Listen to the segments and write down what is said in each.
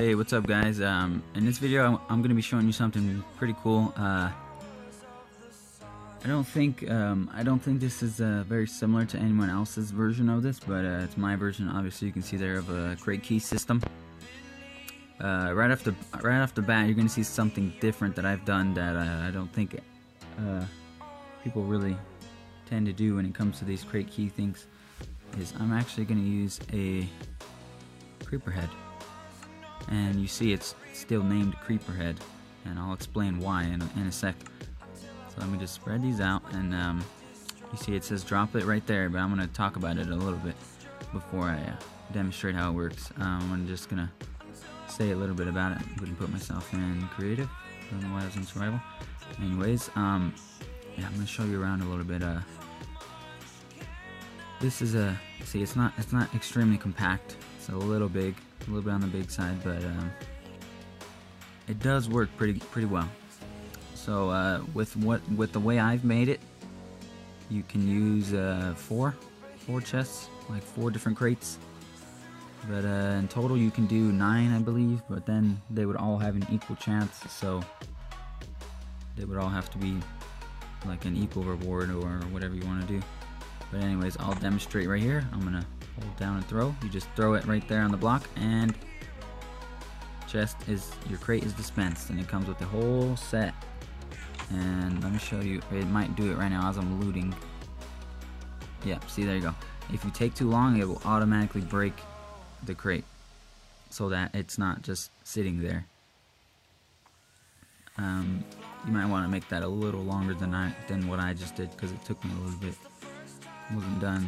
Hey, what's up guys? In this video I'm going to be showing you something pretty cool. I don't think this is very similar to anyone else's version of this, but it's my version. Obviously you can see there of a crate key system. Right off the bat you're going to see something different that I've done that I don't think people really tend to do when it comes to these crate key things. Is I'm actually going to use a creeper head. And you see it's still named creeper head, and I'll explain why in a sec. So let me just spread these out, and you see it says drop it right there, but I'm going to talk about it a little bit before I demonstrate how it works. I'm just going to say a little bit about it. I'm going to put myself in creative. Don't know why I was in survival. Anyways, yeah, I'm going to show you around a little bit. This is see, it's not extremely compact. It's a little big, a little bit on the big side, but it does work pretty well. So with the way I've made it, you can use four chests, like 4 different crates. But in total you can do 9, I believe. But then they would all have an equal chance, so they would all have to be like an equal reward or whatever you want to do. But anyways, I'll demonstrate right here. I'm gonna hold down and throw. You just throw it right there on the block, and your crate is dispensed, and it comes with the whole set. And let me show you. It might do it right now as I'm looting. Yeah, see, there you go. If you take too long, it will automatically break the crate, so that it's not just sitting there. You might want to make that a little longer than what I just did, because it took me a little bit. Wasn't done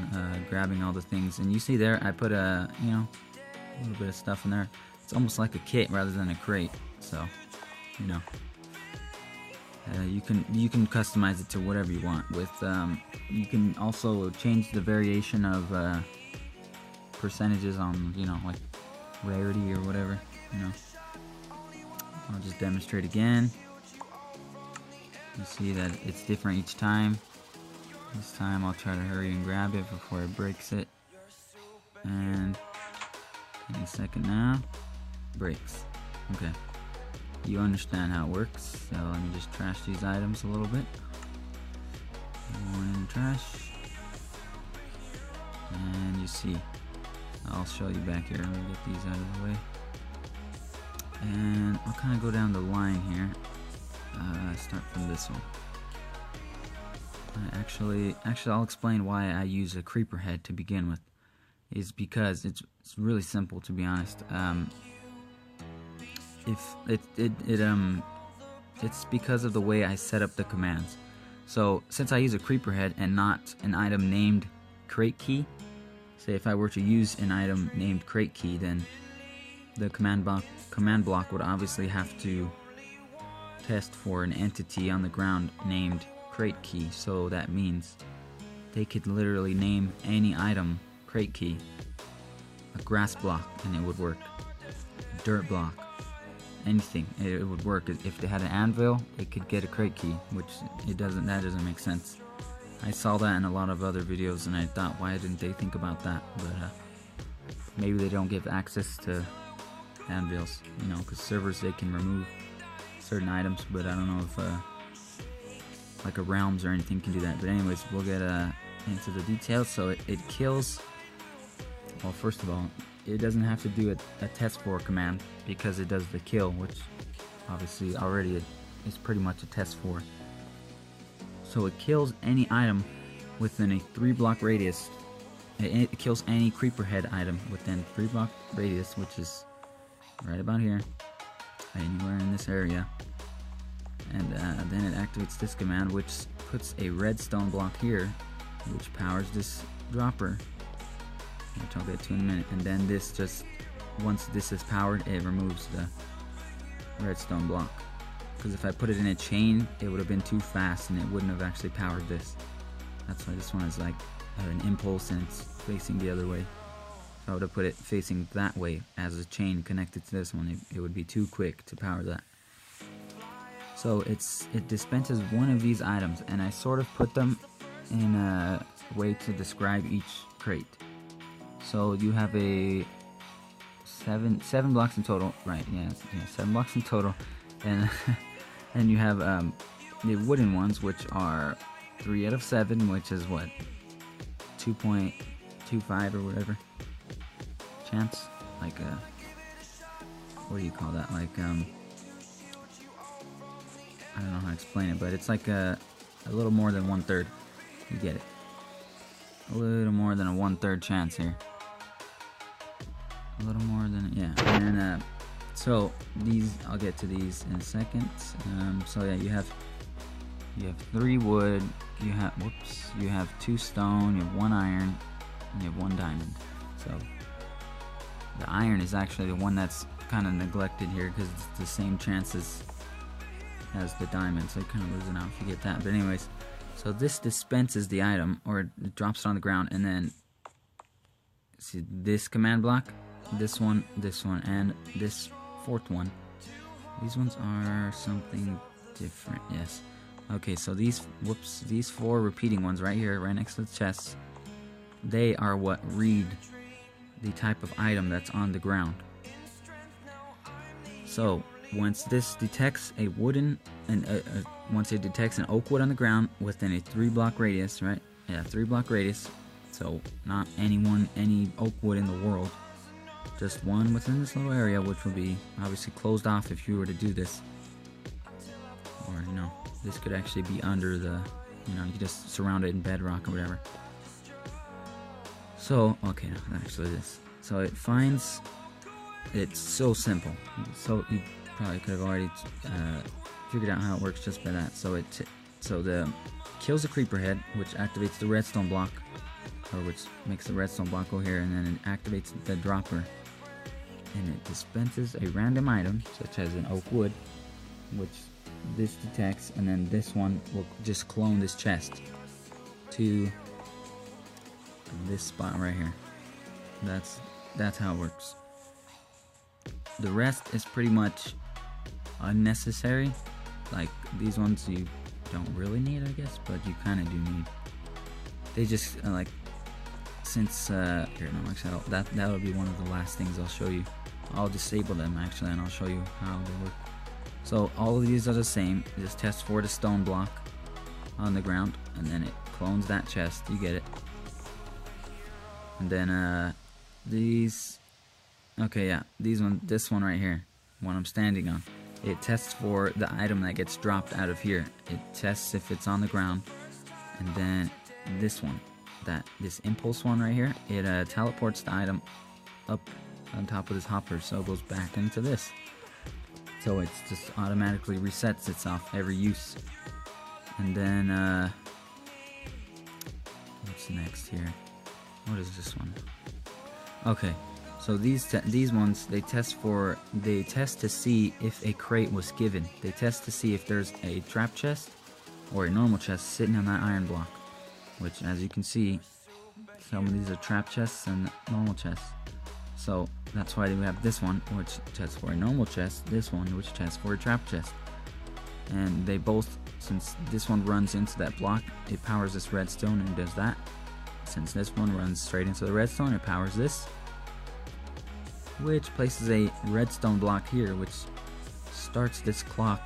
grabbing all the things, and you see there I put a little bit of stuff in there. It's almost like a kit rather than a crate, so you can customize it to whatever you want. With you can also change the variation of percentages on like rarity or whatever. I'll just demonstrate again. You see that it's different each time. This time I'll try to hurry and grab it before it breaks it. And any second now, breaks. Okay, you understand how it works. So let me just trash these items a little bit. One in the trash. And you see, I'll show you back here. Let me get these out of the way. And I'll kind of go down the line here. Start from this one. Actually, I'll explain why I use a creeper head to begin with. Is because it's really simple, to be honest. It's because of the way I set up the commands. So since I use a creeper head and not an item named crate key, say if I were to use an item named crate key, then the command block would obviously have to test for an entity on the ground named crate key. So that means they could literally name any item crate key. A grass block and it would work. A dirt block, anything, it would work. If they had an anvil, it could get a crate key, which that doesn't make sense. I saw that in a lot of other videos and I thought, why didn't they think about that? But maybe they don't give access to anvils, because servers, they can remove certain items, but I don't know if like a realms or anything can do that. But anyways, we'll get into the details. So it kills. Well, first of all, it doesn't have to do a test for command, because it does the kill, which obviously already is pretty much a test for. So it kills any item within a 3-block radius. It kills any creeper head item within 3-block radius, which is right about here, anywhere in this area. And then it activates this command, which puts a redstone block here, which powers this dropper, which I'll get to in a minute. And then this once this is powered, it removes the redstone block. Because if I put it in a chain, it would have been too fast and it wouldn't have actually powered this. That's why this one is like an impulse and it's facing the other way. If I would have put it facing that way as a chain connected to this one, it would be too quick to power that. So it dispenses one of these items, and I sort of put them in a way to describe each crate. So you have a seven blocks in total, right? Yeah, 7 blocks in total, and and you have the wooden ones, which are 3 out of 7, which is what, 2.25 or whatever chance, like what do you call that? Like I don't know how to explain it, but it's like a little more than 1/3. You get it? A little more than a 1/3 chance here. A little more than, yeah. And then so these, I'll get to these in a second. So yeah, you have 3 wood. You have 2 stone. You have 1 iron. And you have 1 diamond. So the iron is actually the one that's kind of neglected here because it's the same chances as the diamond, so you're kind of losing out if you get that. But anyways, so this dispenses the item, or it drops it on the ground, and then see this command block, this one, and this 4th one. These ones are something different. Yes. Okay, so these 4 repeating ones right here, right next to the chest, they are what read the type of item that's on the ground. So once this detects a wooden, and once it detects an oak wood on the ground within a 3-block radius, right? Yeah, 3-block radius. So not any oak wood in the world, just one within this little area, which will be obviously closed off if you were to do this. Or this could actually be under the, you could just surround it in bedrock or whatever. So okay, no, actually this. So it finds. It's so simple. So you probably could have already figured out how it works just by that. So the kills the creeper head, which activates the redstone block, or which makes the redstone block go here, and then it activates the dropper, and it dispenses a random item such as an oak wood, which this detects, and then this one will just clone this chest to this spot right here. That's how it works. The rest is pretty much unnecessary. Like these ones you don't really need, I guess, but you kind of do need. They just like, since here, no, actually that'll be one of the last things I'll show you. I'll disable them actually, and I'll show you how they work. So all of these are the same. It just tests for the stone block on the ground, and then it clones that chest. You get it. And then these. Okay, yeah, this one right here, one I'm standing on, it tests for the item that gets dropped out of here. It tests if it's on the ground, and then this one, this impulse one right here, it teleports the item up on top of this hopper, so it goes back into this. So it just automatically resets itself every use. And then what's next here? What is this one? Okay. So these ones, they test to see if a crate was given. They test to see if there's a trap chest or a normal chest sitting on that iron block. Which, as you can see, some of these are trap chests and normal chests. So that's why we have this one, which tests for a normal chest, this one, which tests for a trap chest. And they both, since this one runs into that block, it powers this redstone and does that. Since this one runs straight into the redstone, it powers this, which places a redstone block here, which starts this clock,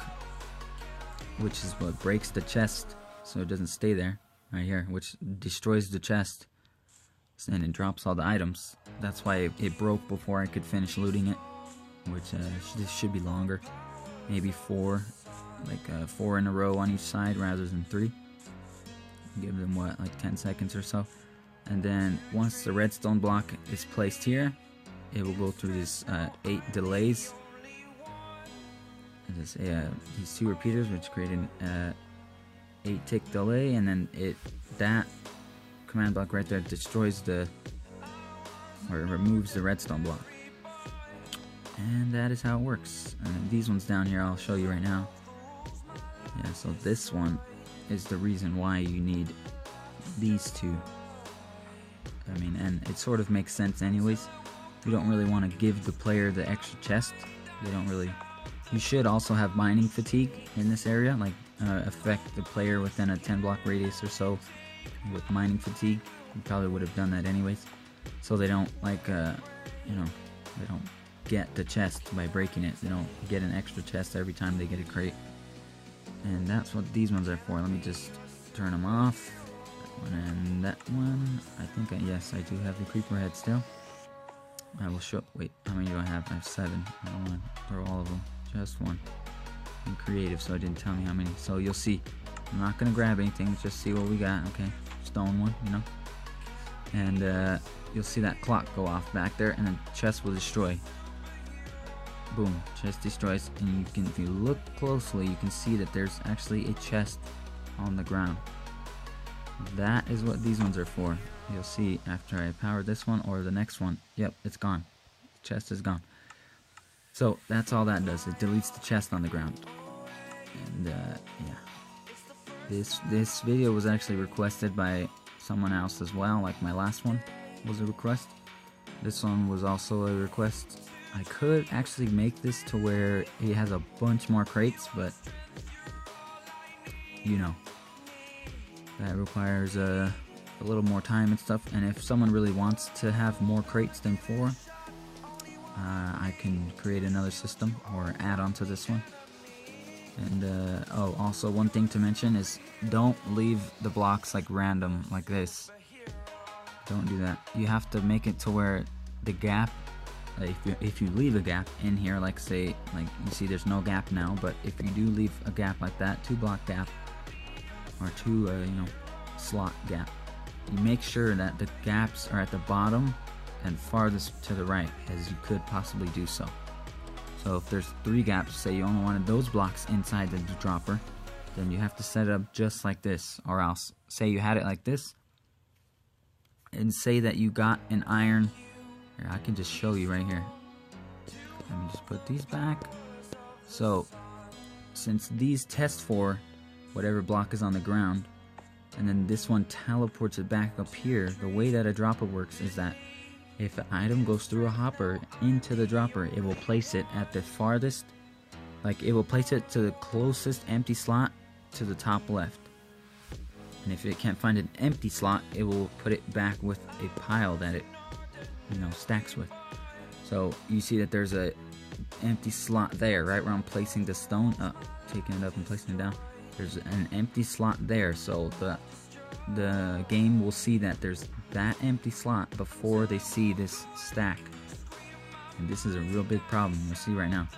which is what breaks the chest so it doesn't stay there, right here, which destroys the chest, and it drops all the items. That's why it broke before I could finish looting it, which this should be longer, maybe 4, like 4 in a row on each side rather than 3. Give them what, like 10 seconds or so. And then once the redstone block is placed here, it will go through this 8 delays. These 2 repeaters, which create an 8-tick delay, and then that command block right there destroys or removes the redstone block. And that is how it works. And these ones down here, I'll show you right now. Yeah, so this one is the reason why you need these 2. I mean, and it sort of makes sense anyways. You don't really want to give the player the extra chest. They don't really. You should also have mining fatigue in this area, like affect the player within a 10-block radius or so with mining fatigue. You probably would have done that anyways, so they don't they don't get the chest by breaking it. They don't get an extra chest every time they get a crate. And that's what these ones are for. Let me just turn them off. That one and that one. I think, yes, I do have the creeper head still. I will show, wait, how many do I have? I have 7. I don't want to throw all of them. Just one. I'm creative, so it didn't tell me how many. So you'll see. I'm not going to grab anything, just see what we got, okay? Stone one, you know? And you'll see that clock go off back there, and the chest will destroy. Boom, chest destroys, and you can, if you look closely, you can see that there's actually a chest on the ground. That is what these ones are for. You'll see after I power this one or the next one, yep, it's gone. The chest is gone. So that's all that does. It deletes the chest on the ground. And yeah. This video was actually requested by someone else as well, like my last one was a request. This one was also a request. I could actually make this to where it has a bunch more crates, but you know, that requires a little more time and stuff. And if someone really wants to have more crates than 4, I can create another system or add on to this one. And oh, also one thing to mention is don't leave the blocks like random like this. Don't do that. You have to make it to where the gap, if you leave a gap in here, like say, like you see there's no gap now, but if you do leave a gap like that, 2 block gap or 2 you know, slot gap, you make sure that the gaps are at the bottom and farthest to the right as you could possibly do so. So if there's 3 gaps, say you only wanted those blocks inside the dropper, then you have to set it up just like this, or else say you had it like this, and say that you got an iron. Here, I can just show you right here. Let me just put these back. So since these test for whatever block is on the ground, and then this one teleports it back up here, the way that a dropper works is that if an item goes through a hopper into the dropper, it will place it at the farthest, like it will place it to the closest empty slot to the top left. And if it can't find an empty slot, it will put it back with a pile that it, you know, stacks with. So you see that there's a empty slot there, right where I'm placing the stone, taking it up and placing it down. There's an empty slot there, so the game will see that there's that empty slot before they see this stack. And this is a real big problem. You'll see right now.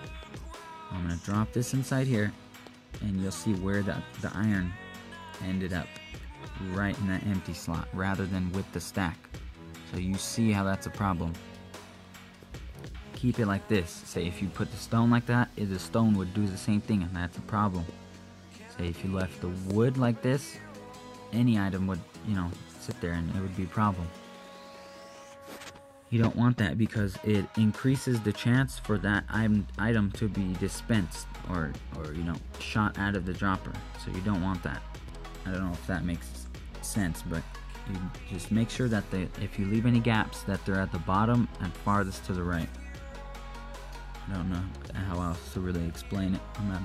I'm gonna drop this inside here, and you'll see where the iron ended up, right in that empty slot rather than with the stack. So you see how that's a problem. Keep it like this. Say if you put the stone like that, the stone would do the same thing, and that's a problem. Say if you left the wood like this, any item would, you know, sit there and it would be a problem. You don't want that because it increases the chance for that item to be dispensed or you know, shot out of the dropper. So you don't want that. I don't know if that makes sense, but you just make sure that if you leave any gaps, that they're at the bottom and farthest to the right. I don't know how else to really explain it. I'm not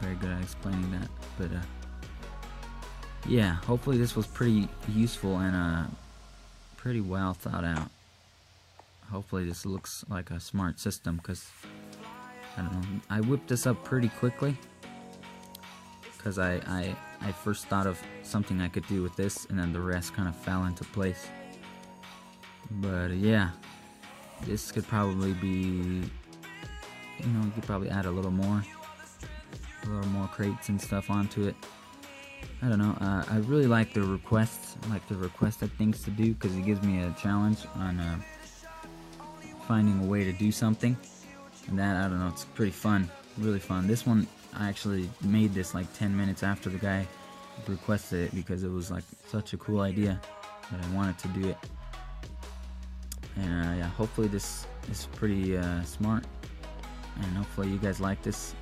very good at explaining that, but yeah, hopefully this was pretty useful and pretty well thought out. Hopefully this looks like a smart system, because I don't know, I whipped this up pretty quickly because I first thought of something I could do with this, and then the rest kind of fell into place. But yeah, this could probably be, you know, you could probably add a little more crates and stuff onto it. I don't know, I really like the requests, the requested things to do, because it gives me a challenge on finding a way to do something. And that, I don't know, it's pretty fun, really fun. This one, I actually made this like 10 minutes after the guy requested it, because it was like such a cool idea that I wanted to do it. And yeah, hopefully this is pretty smart, and hopefully you guys like this.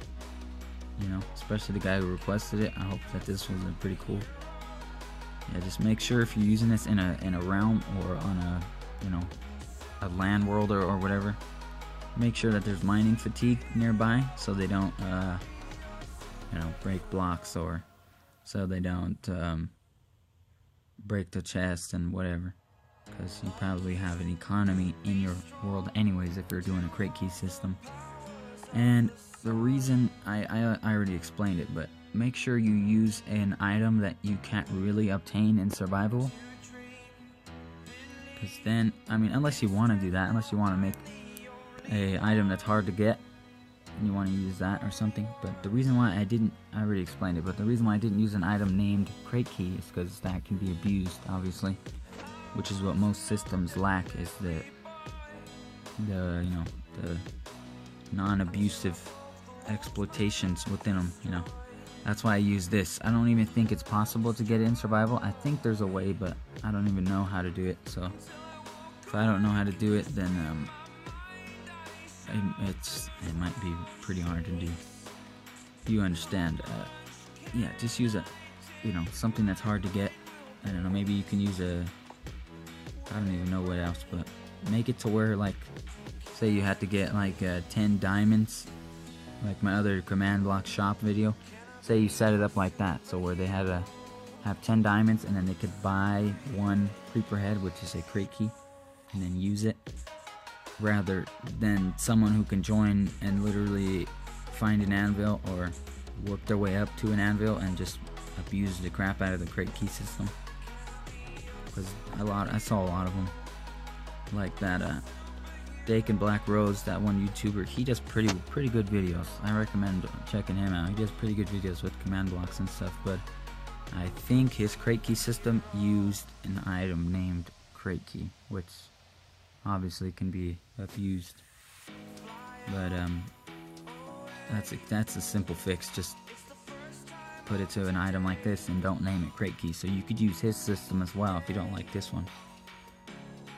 You know, especially the guy who requested it. I hope that this was pretty cool. Yeah, just make sure if you're using this in a realm or on a, you know, a land world or whatever, make sure that there's mining fatigue nearby, so they don't you know, break blocks, or so they don't break the chest and whatever. because you probably have an economy in your world anyways if you're doing a crate key system. And the reason, I already explained it, but make sure you use an item that you can't really obtain in survival, because then, I mean, unless you want to do that, unless you want to make a item that's hard to get and you want to use that or something. But the reason why I already explained it, but the reason why I didn't use an item named crate key is because that can be abused, obviously, which is what most systems lack, is the non-abusive exploitations within them, you know. That's why I use this. I don't even think it's possible to get it in survival. I think there's a way, but I don't even know how to do it. So if I don't know how to do it, then it might be pretty hard to do. You understand? Yeah, just use something that's hard to get. I don't know. Maybe you can use I don't even know what else, but make it to where, like, say you had to get like 10 diamonds, like my other command block shop video. Say you set it up like that, so where they had to have 10 diamonds and then they could buy one creeper head, which is a crate key, and then use it, rather than someone who can join and literally find an anvil or work their way up to an anvil and just abuse the crap out of the crate key system. Because I saw a lot of them like that. Dake and Black Rose, that one YouTuber, he does pretty good videos. I recommend checking him out. He does pretty good videos with command blocks and stuff, but I think his crate key system used an item named crate key, which obviously can be abused. But that's a simple fix. Just put it to an item like this and don't name it crate key. So you could use his system as well if you don't like this one.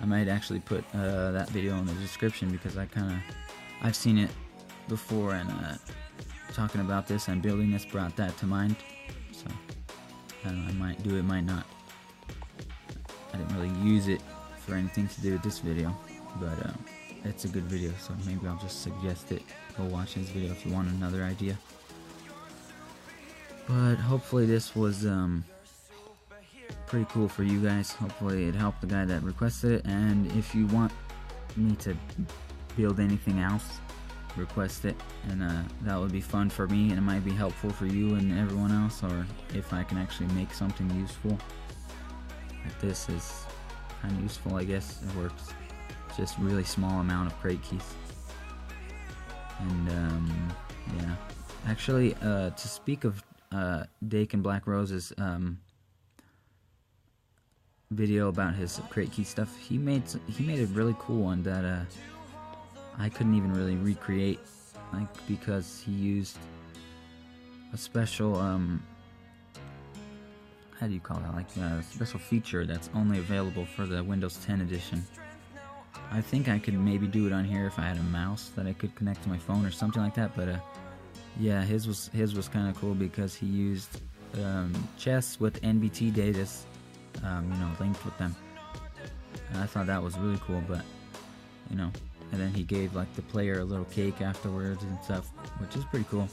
I might actually put that video in the description, because I've seen it before, and talking about this and building this brought that to mind. So I don't know, I might do it, might not. I didn't really use it for anything to do with this video, but it's a good video, so maybe I'll just suggest it. Go watch this video if you want another idea. But hopefully this was pretty cool for you guys. Hopefully it helped the guy that requested it, and if you want me to build anything else, request it, and that would be fun for me, and it might be helpful for you and everyone else. Or if I can actually make something useful, like this is kind of useful, I guess. It works. Just really small amount of crate keys. And yeah, actually to speak of Dake and Black Rose's video about his crate key stuff, he made a really cool one that I couldn't even really recreate, like, because he used a special how do you call that, like a special feature that's only available for the Windows 10 edition. I think I could maybe do it on here if I had a mouse that I could connect to my phone or something like that, but yeah, his was kind of cool because he used chests with NBT data linked with them. And I thought that was really cool, but and then he gave like the player a little cake afterwards and stuff, which is pretty cool.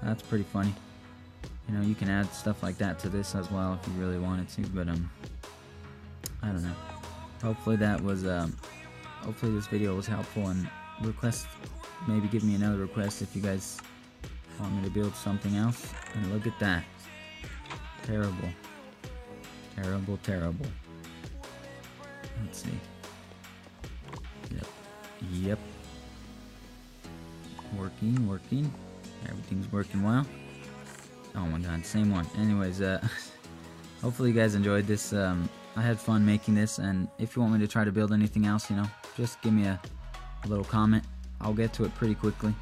That's pretty funny. You can add stuff like that to this as well if you really wanted to, but I don't know. Hopefully that was hopefully this video was helpful, and maybe give me another request if you guys want me to build something else. And look at that. Terrible. Terrible. Let's see. Yep. Working. Everything's working well. Oh my god, same one. Anyways, hopefully you guys enjoyed this. I had fun making this, and if you want me to try to build anything else, just give me a little comment. I'll get to it pretty quickly.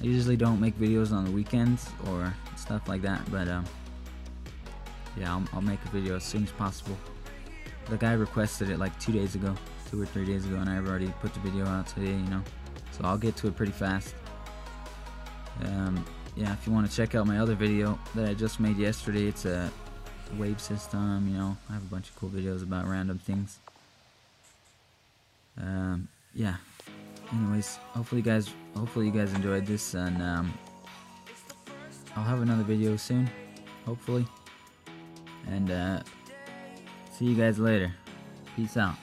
I usually don't make videos on the weekends or stuff like that, but yeah, I'll make a video as soon as possible. The guy requested it like 2 days ago, 2 or 3 days ago, and I've already put the video out today, so I'll get to it pretty fast. Yeah, if you want to check out my other video that I just made yesterday, it's a wave system. I have a bunch of cool videos about random things. Yeah. Anyways, hopefully you guys enjoyed this, and I'll have another video soon, hopefully. And see you guys later. Peace out.